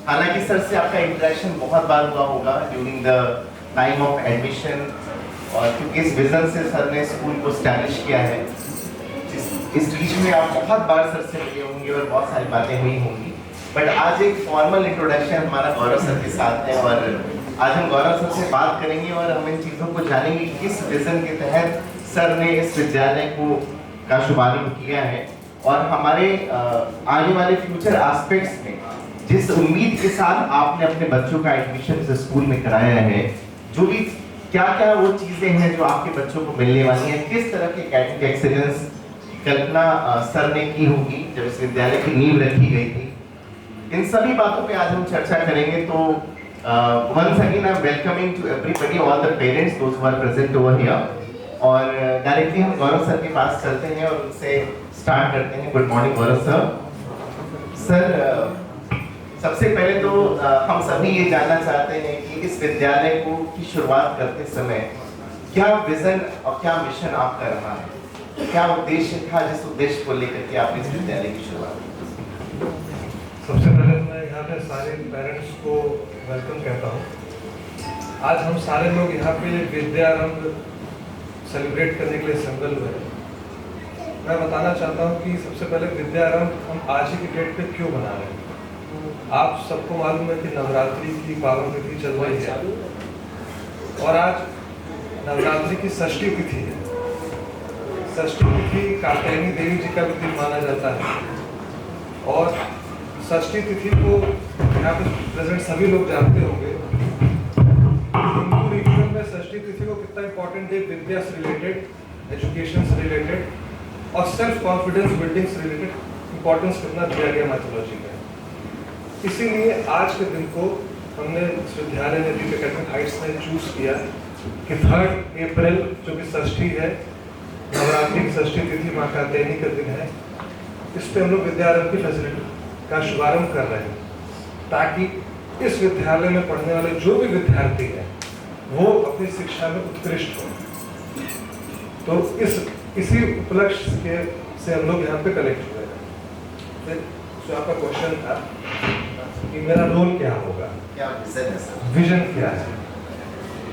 हालांकि सर से आपका इंटरेक्शन बहुत बार हुआ होगा during the time of admission, और क्योंकि इस विजन से सर ने स्कूल को स्टैब्लिश किया है, इस बीच में आप बहुत बार सर से मिले होंगे और बहुत सारी बातें हुई होंगी। बट आज एक फॉर्मल इंट्रोडक्शन हमारा गौरव सर के साथ है, और आज हम गौरव सर से बात करेंगे और हम इन चीज़ों को जानेंगे कि किस विजन के तहत सर ने इस विद्यालय का शुभारंभ किया है, और हमारे आने वाले फ्यूचर एस्पेक्ट्स में जिस उम्मीद के साथ आपने अपने बच्चों का एडमिशन इस स्कूल में कराया है, जो भी क्या क्या वो चीज़ें हैं जो आपके बच्चों को मिलने वाली हैं, किस तरह के एकेडमिक एक्सीलेंस कल्पना सर ने की होगी जब इस विद्यालय की नींव रखी गई थी, इन सभी बातों पे आज हम चर्चा करेंगे। तो once again I'm welcoming to everybody, all the parents, those who are present over here, और डायरेक्टली हम गौरव सर के पास चलते हैं और उनसे स्टार्ट करते हैं। गुड मॉर्निंग गौरव सर। सर सबसे पहले तो हम सभी ये जानना चाहते हैं कि इस विद्यालय की शुरुआत करते समय क्या विजन और क्या मिशन आपका रहा है, क्या उद्देश्य था जिस उद्देश्य को लेकर के आपने इस विद्यालय की शुरुआत की? सबसे पहले मैं यहाँ पे सारे पेरेंट्स को वेलकम कहता हूँ। आज हम सारे लोग यहाँ पे विद्यारंभ सेलिब्रेट करने के लिए संकल्प हुए हैं। मैं बताना चाहता हूँ कि सबसे पहले विद्यारंभ हम आज ही की डेट पे क्यों बना रहे हैं। आप सबको मालूम है कि नवरात्रि की पावन तिथि चल रही है और आज नवरात्रि की षष्ठी तिथि है। षष्ठी तिथि कात्यायनी देवी जी का भी दिन माना जाता है, और षष्ठी तिथि को यहाँ पे प्रेजेंट सभी लोग जानते होंगे। हिंदू रिलीजन में षष्ठी तिथि को कितना इंपॉर्टेंट है, विद्या से रिलेटेड, एजुकेशन से रिलेटेड और सेल्फ कॉन्फिडेंस बिल्डिंग से रिलेटेड इंपॉर्टेंस कितना दिया गया मैथोलॉजी में। इसीलिए आज के दिन को हमने इस विद्यालय ने दीप एकेडमिक हाइट्स में चूज किया कि 3 अप्रैल जो कि षष्ठी है, नवरात्रि की षष्ठी तिथि माँ कात्यायनी का दिन है, इस पे हम लोग विद्यारंभ की फैसिलिटी का शुभारंभ कर रहे हैं, ताकि इस विद्यालय में पढ़ने वाले जो भी विद्यार्थी हैं वो अपनी शिक्षा में उत्कृष्ट हो। तो इसी उपलक्ष्य के से हम लोग यहाँ पे कलेक्ट हुए हैं। फिर जो आपका क्वेश्चन था कि मेरा रोल क्या होगा, क्या विजन है सर? विजन क्या है?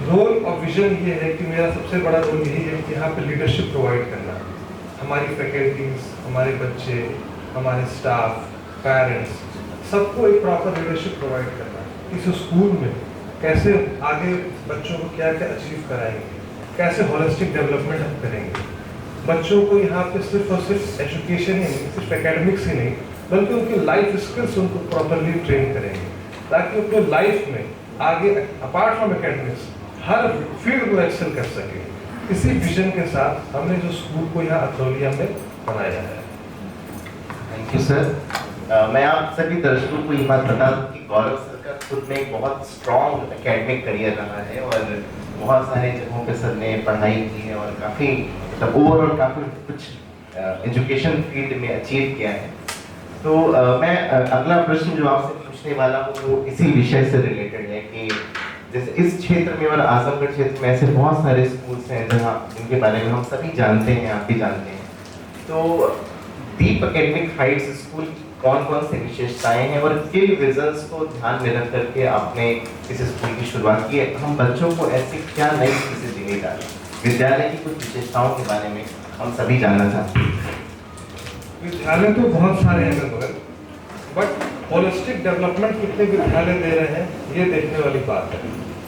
रोल और विजन ये है कि मेरा सबसे बड़ा रोल यही है कि यहाँ पे लीडरशिप प्रोवाइड करना, हमारी फैकल्टीज, हमारे बच्चे, हमारे स्टाफ, पेरेंट्स, सबको एक प्रॉपर लीडरशिप प्रोवाइड करना। इस स्कूल में कैसे आगे बच्चों को क्या क्या अचीव कराएंगे, कैसे होलिस्टिक डेवलपमेंट हम करेंगे, बच्चों को यहाँ पे सिर्फ और सिर्फ एजुकेशन ही नहीं, सिर्फ एकेडमिक्स ही नहीं, बल्कि उनकी लाइफ स्किल्स उनको प्रॉपरली ट्रेन करेंगे, ताकि अपने लाइफ में आगे apart from academics her field में एक्सेल कर सके। इसी विजन के साथ हमने जो स्कूल को यहाँ अथरौलिया में बनाया है। Thank you sir. मैं आप सभी दर्शकों को ये बात बता दूं कि गौरव सर का खुद में एक बहुत स्ट्रॉन्ग एकेडमिक करियर रहा है, और बहुत सारे जगहों पे सर ने पढ़ाई की है और काफ़ी ओवरऑल काफ़ी कुछ एजुकेशन फील्ड में अचीव किया है। तो मैं अगला प्रश्न जो आपसे पूछने वाला हूँ वो इसी विषय से रिलेटेड है कि जैसे इस क्षेत्र में और आजमगढ़ क्षेत्र में ऐसे बहुत सारे स्कूल्स हैं जहाँ जिनके बारे में हम सभी जानते हैं, आप भी जानते हैं। तो दीप एकेडमिक हाइट्स स्कूल की कौन कौन सी विशेषताएं हैं और किन विजन्स को ध्यान में रख करके आपने इस स्कूल की शुरुआत की है? हम बच्चों को ऐसी क्या नई चीज़ें देने जा रहे हैं? विद्यालय की कुछ विशेषताओं के बारे में हम सभी जानना चाहते हैं। विद्यालय तो बहुत सारे हैं मगर, बट होलिस्टिक डेवलपमेंट कितने विद्यालय दे रहे हैं ये देखने वाली बात है।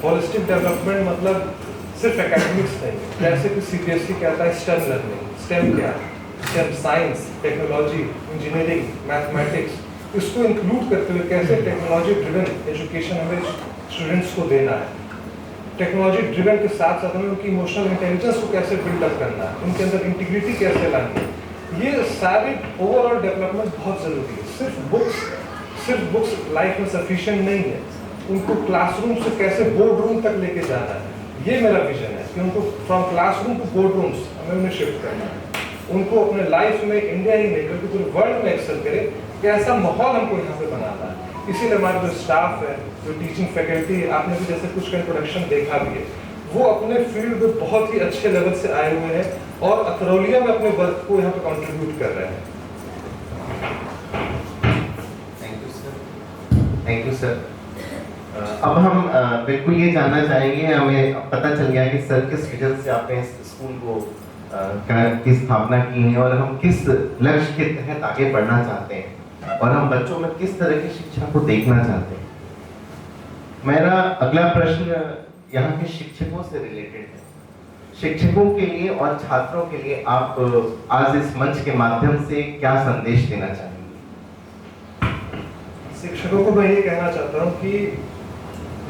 होलिस्टिक डेवलपमेंट मतलब सिर्फ एकेडमिक्स नहीं, जैसे कि सीबीएसई कहता है स्टेम लर्निंग। स्टेम क्या है? Stem science, technology, engineering, mathematics, इसको इंक्लूड करते हुए कैसे टेक्नोलॉजी ड्रिवन एजुकेशन हमें स्टूडेंट्स को देना है। टेक्नोलॉजी ड्रिवन के साथ साथ हमें उनकी इमोशनल इंटेलिजेंस को कैसे बिल्डअप करना है, उनके अंदर इंटीग्रिटी कैसे लानी है, ये सारे ओवरऑल डेवलपमेंट बहुत ज़रूरी है। सिर्फ बुक्स लाइफ में सफिशिएंट नहीं है, उनको क्लासरूम से कैसे बोर्ड रूम तक लेके जाना है, ये मेरा विजन है कि उनको from classroom to board rooms हमें उन्हें शिफ्ट करना है। उनको अपने लाइफ में इंडिया ही नहीं बल्कि पूरे वर्ल्ड में एक्सेल करे, कैसा माहौल हमको यहाँ पे बनाना है। इसीलिए हमारा जो स्टाफ है, जो टीचिंग फैकल्टी है, आपने भी जैसे कुछ का इंट्रोडक्शन देखा भी है, वो अपने फील्ड में बहुत ही अच्छे लेवल से आए हुए हैं और अथरौलिया में अपने वर्क को यहाँ पे कंट्रीब्यूट कर रहे हैं। Thank thank you sir. अब हम बिल्कुल ये जानना चाहेंगे, हमें अब पता चल गया कि सर किस विजन से आपने इस स्कूल को की स्थापना की है और हम किस लक्ष्य के तहत आगे बढ़ना चाहते हैं और हम बच्चों में किस तरह की शिक्षा को देखना चाहते हैं। मेरा अगला प्रश्न यहाँ के शिक्षकों से रिलेटेड है। शिक्षकों के लिए और छात्रों के लिए आप आज इस मंच के माध्यम से क्या संदेश देना चाहेंगे? शिक्षकों को मैं ये कहना चाहता हूँ कि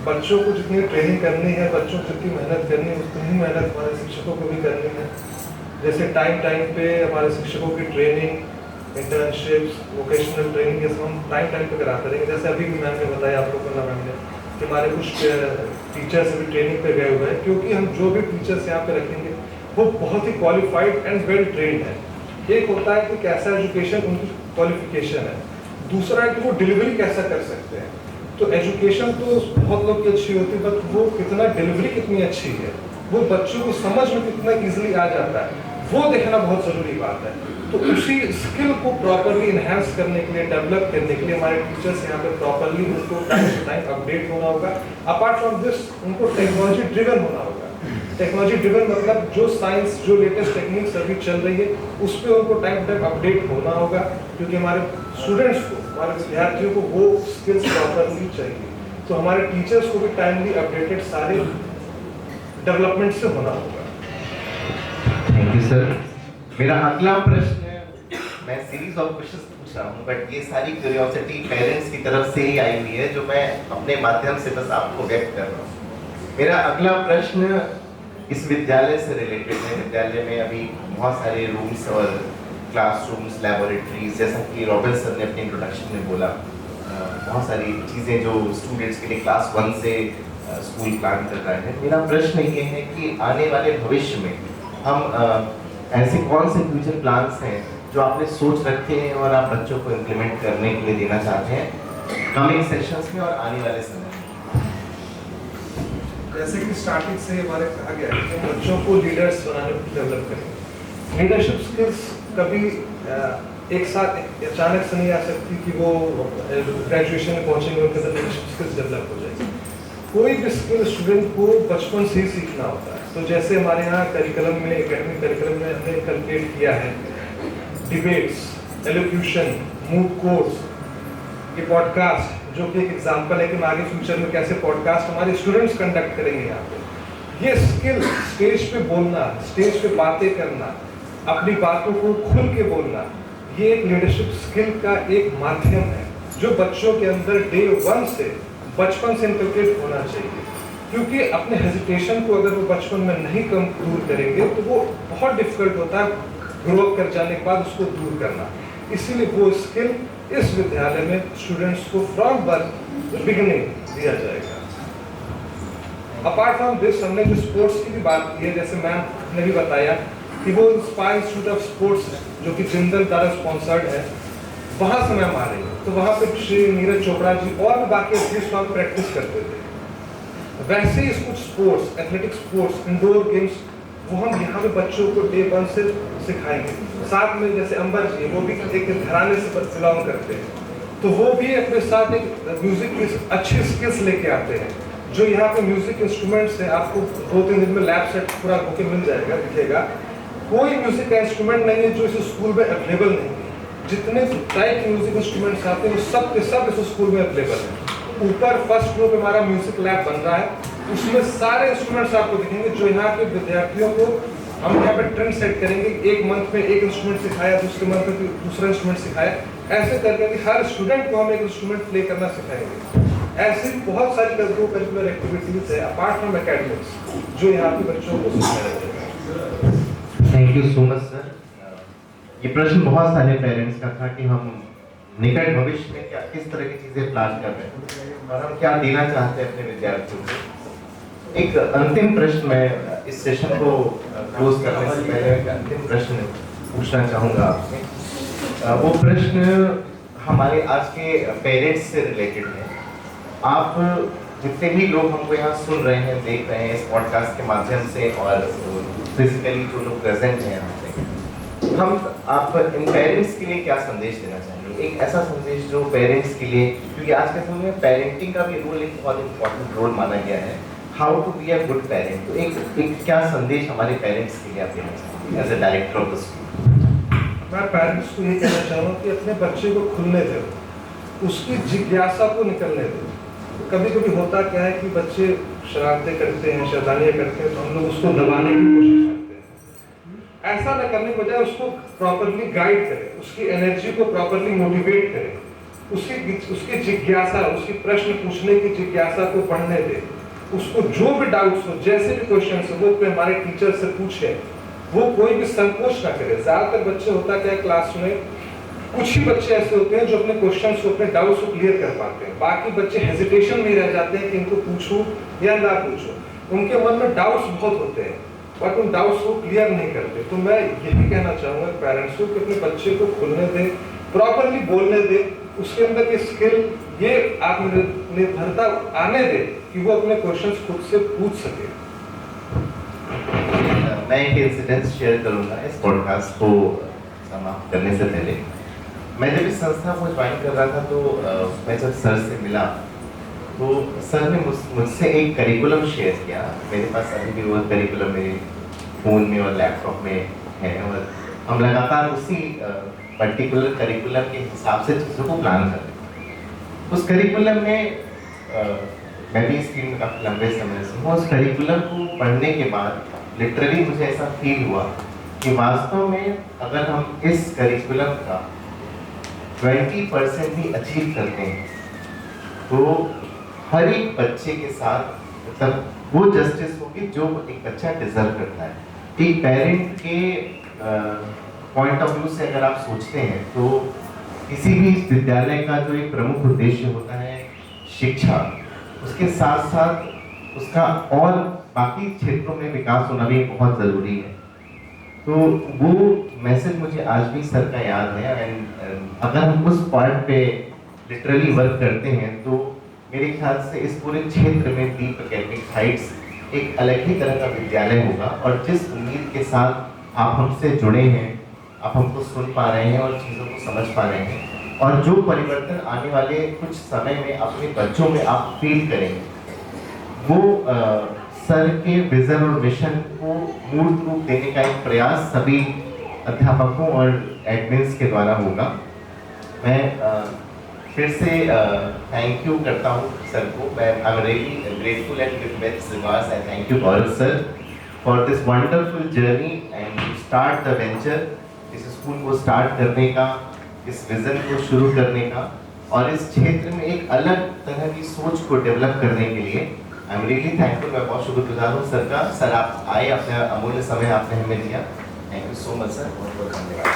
बच्चों को जितनी ट्रेनिंग करनी है, बच्चों को जितनी मेहनत करनी है, उतनी ही मेहनत हमारे शिक्षकों को भी करनी है। जैसे टाइम पे हमारे शिक्षकों की ट्रेनिंग, इंटर्नशिप्स, वोकेशनल ट्रेनिंग, ये सब हम टाइम पे कराते रहेंगे। जैसे अभी भी मैम ने बताया, आप लोगों को मैम ने, कि हमारे कुछ टीचर्स अभी ट्रेनिंग पे गए हुए हैं, क्योंकि हम जो भी टीचर्स यहाँ पे रखेंगे वो बहुत ही क्वालिफाइड एंड वेल ट्रेन्ड है। एक होता है कि कैसा एजुकेशन, उनकी क्वालिफिकेशन है, दूसरा है कि वो डिलीवरी कैसा कर सकते हैं। तो एजुकेशन तो बहुत लोग की अच्छी होती है, बट वो कितना डिलीवरी कितनी अच्छी है, वो बच्चों को समझ में कितना इजीली आ जाता है, वो देखना बहुत ज़रूरी बात है। तो उसी स्किल को प्रॉपरली इन्हेंस करने के लिए, डेवलप करने के लिए हमारे टीचर्स यहाँ पे प्रॉपरली उनको टाइम टू टाइम अपडेट होना होगा। अपार्ट फ्रॉम दिस, उनको टेक्नोलॉजी ड्रिवन होना होगा। टेक्नोलॉजी ड्रिवन मतलब जो साइंस, जो लेटेस्ट टेक्निक्स अभी चल रही है, उस पर उनको टाइम टू टाइम अपडेट होना होगा, क्योंकि हमारे स्टूडेंट्स को, हमारे विद्यार्थियों को वो स्किल्स प्रॉपरली चाहिए। तो हमारे टीचर्स को भी टाइमली अपडेटेड सारे डेवलपमेंट से होना होगा। Thank you sir. मेरा अगला प्रश्न, मैं सीरीज ऑफ क्वेश्चंस पूछ रहा हूँ, बट ये सारी क्यूरियोसिटी पेरेंट्स की तरफ से ही आई हुई है, जो मैं अपने माध्यम से बस आपको व्यक्त कर रहा हूँ। मेरा अगला प्रश्न इस विद्यालय से रिलेटेड है। विद्यालय में अभी बहुत सारे रूम्स और क्लासरूम्स, लैबोरेटरीज, जैसा कि रॉबिन सर ने अपने इंट्रोडक्शन में बोला, बहुत सारी चीज़ें जो स्टूडेंट्स के लिए क्लास 1 से स्कूल प्लान कर रहा है। मेरा प्रश्न ये है कि आने वाले भविष्य में हम ऐसे कौन से फ्यूचर प्लान्स हैं जो आपने सोच रखे हैं और आप बच्चों को इम्प्लीमेंट करने के लिए देना चाहते हैं कमिंग सेशंस में और आने वाले समय में? जैसे कि स्टार्टिंग से हमारे कहा गया है कि बच्चों को लीडर्स बनाने को डेवलप करेंगे। लीडरशिप स्किल्स कभी एक साथ अचानक से नहीं आ सकती कि वो ग्रेजुएशन में पहुंचेंगे उनके अंदर लीडरशिप स्किल्स डेवलप हो जाएगी। कोई भी स्किल स्टूडेंट को बचपन से ही सीखना होता है। तो जैसे हमारे यहाँ करिकुलम में, एकेडमिक करिकुलम में हमने इनकलकेट किया है डिबेट्स, एलोक्यूशन, मूड कोर्स, ये पॉडकास्ट, जो कि एक एग्जाम्पल है कि हम आगे फ्यूचर में कैसे पॉडकास्ट हमारे स्टूडेंट्स कंडक्ट करेंगे यहाँ पे। ये स्किल, स्टेज पे बोलना, स्टेज पे बातें करना, अपनी बातों को खुल के बोलना, ये एक लीडरशिप स्किल का एक माध्यम है जो बच्चों के अंदर डे 1 से, बचपन से इनकलकेट होना चाहिए। क्योंकि अपने हेजिटेशन को अगर वो बचपन में नहीं कम दूर करेंगे तो वो बहुत डिफिकल्ट होता है ग्रो कर जाने के बाद उसको दूर करना। इसीलिए वो स्किल इस विद्यालय में स्टूडेंट्स को फ्रॉम बर्थ बिगिनिंग दिया जाएगा। अपार्ट फ्रॉम दिस, हमने जो स्पोर्ट्स की भी बात की है, जैसे मैम ने भी बताया कि वो इंस्पायर इंस्टीट्यूट ऑफ स्पोर्ट्स जो कि जिंदल द्वारा स्पॉन्सर्ड है, वहाँ से मैम आ रही है। तो वहाँ पे श्री नीरज चोपड़ा जी और भी बाकी एथलीट्स वहाँ प्रैक्टिस करते थे। वैसे ही कुछ sports, athletic sports, indoor games, वो हम यहाँ पे बच्चों को डे 1 से सिखाएंगे। साथ में जैसे अंबर जी, वो भी एक घराने से बिलोंग करते हैं, तो वो भी अपने साथ एक म्यूजिक की अच्छी स्किल्स लेके आते हैं। जो यहाँ पे म्यूजिक इंस्ट्रूमेंट्स है, आपको 2-3 दिन में लैब सेट पूरा होके मिल जाएगा, दिखेगा। कोई म्यूजिक का इंस्ट्रूमेंट नहीं है जो इस स्कूल में अवेलेबल नहीं है। जितने टाइप के म्यूजिक इंस्ट्रूमेंट्स आते हैं वो सब के सब इस स्कूल में अवेलेबल है। ऊपर फर्स्ट फ्लोर पे हमारा म्यूजिक लैब बन रहा है, उसमें सारे इंस्ट्रूमेंट्स आपको दिखेंगे जो यहाँ के विद्यार्थियों को हम यहाँ पे ट्रेंड सेट करेंगे। एक मंथ में एक इंस्ट्रूमेंट सिखाया, दूसरे मंथ में दूसरा इंस्ट्रूमेंट सिखाया, ऐसे करके हर स्टूडेंट को हम एक इंस्ट्रूमेंट प्ले करना सिखाएंगे। ऐसी बहुत सारी करिकुलर एक्टिविटीज है अपार्ट फ्रॉम एकेडमिक्स जो यहाँ के बच्चों को सिखाया जाएगा। Thank you so much sir. ये प्रश्न बहुत सारे पेरेंट्स का था कि हम निकट भविष्य में क्या किस तरह की चीजें प्लान कर रहे हैं और हम क्या देना चाहते हैं अपने विद्यार्थियों को। एक अंतिम प्रश्न, मैं इस सेशन को क्लोज करने से पहले एक अंतिम प्रश्न पूछना चाहूँगा आपसे। वो प्रश्न हमारे आज के पेरेंट्स से रिलेटेड है। आप जितने भी लोग हमको यहाँ सुन रहे हैं, देख रहे हैं इस पॉडकास्ट के माध्यम से और फिजिकली जो लोग प्रेजेंट हैं यहाँ पे, आप इन पेरेंट्स के लिए क्या संदेश देना चाहेंगे? कि एक ऐसा संदेश जो पेरेंट्स के लिए, क्योंकि आज के समय में पेरेंटिंग का भी रोल एक बहुत इंपॉर्टेंट रोल माना गया है, how to be a good parent, तो एक क्या संदेश हमारे पेरेंट्स के लिए आप देना चाहेंगे as a director of the school? मैं पेरेंट्स को ये कहना चाहूँगा कि अपने बच्चे को खुलने दो, उसकी जिज्ञासा को निकलने दो। कभी कभी होता क्या है कि बच्चे शरारतें करते हैं, शैतानियाँ करते हैं, तो हम लोग उसको दबाने की कोशिश करते हैं। ऐसा न करने के बजाय उसको प्रॉपरली गाइड करें, उसकी एनर्जी को प्रॉपरली मोटिवेट करें, उसकी जिज्ञासा, उसकी प्रश्न पूछने की जिज्ञासा को बढ़ने दें। उसको जो भी डाउट्स हो, जैसे भी क्वेश्चन हो, वो हमारे टीचर से पूछे, वो कोई भी संकोच ना करे। ज्यादातर बच्चे होता क्या है क्लास में, कुछ ही बच्चे ऐसे होते हैं जो अपने क्वेश्चंस को, अपने डाउट्स को क्लियर कर पाते हैं। बाकी बच्चे हेजिटेशन में रह जाते हैं कि इनको पूछूं या ना पूछूं। उनके मन में डाउट्स बहुत होते हैं बट उन डाउट्स को क्लियर नहीं करते। तो मैं यही कहना चाहूंगा पेरेंट्स को कि अपने बच्चे को खुलने दें, प्रॉपरली बोलने दें, उसके अंदर ये स्किल, ये आत्मनिर्भरता आने दें कि वो अपने क्वेश्चंस खुद से पूछ सके। मैं एक इंसिडेंट शेयर करूंगा इस पॉडकास्ट को समाप्त करने से पहले। मैं जब इस संस्था को ज्वाइन कर रहा था तो मैं जब सर से मिला तो सर ने मुझसे एक करिकुलम शेयर किया। मेरे पास अभी भी वो करिकुलम मेरे फ़ोन में और लैपटॉप में है और हम लगातार उसी पर्टिकुलर करिकुलम के हिसाब से चीज़ों को प्लान कर रहे हैं। उस करिकुलम में मैं भी इस फील्ड में काफ़ी लंबे समय से हूँ। उस करिकुलम को पढ़ने के बाद लिटरली मुझे ऐसा फील हुआ कि वास्तव में अगर हम इस करिकुलम का 20% भी अचीव करते हैं तो हर एक बच्चे के साथ मतलब वो जस्टिस होगी जो एक बच्चा डिजर्व करता है। एक पेरेंट के पॉइंट ऑफ व्यू से अगर आप सोचते हैं तो किसी भी विद्यालय का जो एक प्रमुख उद्देश्य होता है शिक्षा, उसके साथ साथ उसका और बाकी क्षेत्रों में विकास होना भी बहुत ज़रूरी है। तो वो मैसेज मुझे आज भी सर का याद है एंड अगर हम उस पॉइंट पे लिटरली वर्क करते हैं तो मेरे ख्याल से इस पूरे क्षेत्र में दीप एकेडमिक हाइट्स एक अलग ही तरह का विद्यालय होगा। और जिस उम्मीद के साथ आप हमसे जुड़े हैं, आप हमको सुन पा रहे हैं और चीज़ों को समझ पा रहे हैं और जो परिवर्तन आने वाले कुछ समय में अपने बच्चों में आप फील करेंगे, वो सर के विजन और मिशन को मूर्त रूप देने का एक प्रयास सभी अध्यापकों और एडमिन्स के द्वारा होगा। मैं फिर से थैंक यू करता हूँ सर को। मैं I am really grateful and with best regards I thank you Gaurav sir for this wonderful journey and to start the venture, इस स्कूल को स्टार्ट करने का, इस विजन को शुरू करने का और इस क्षेत्र में एक अलग तरह की सोच को डेवलप करने के लिए आई एम रियली थैंकफुल। मैं बहुत शुक्रगुजार हूँ सर का। सर आप आए, अपना अमूल्य समय आपने हमें दिया। Thank you so much sir, बहुत बहुत धन्यवाद।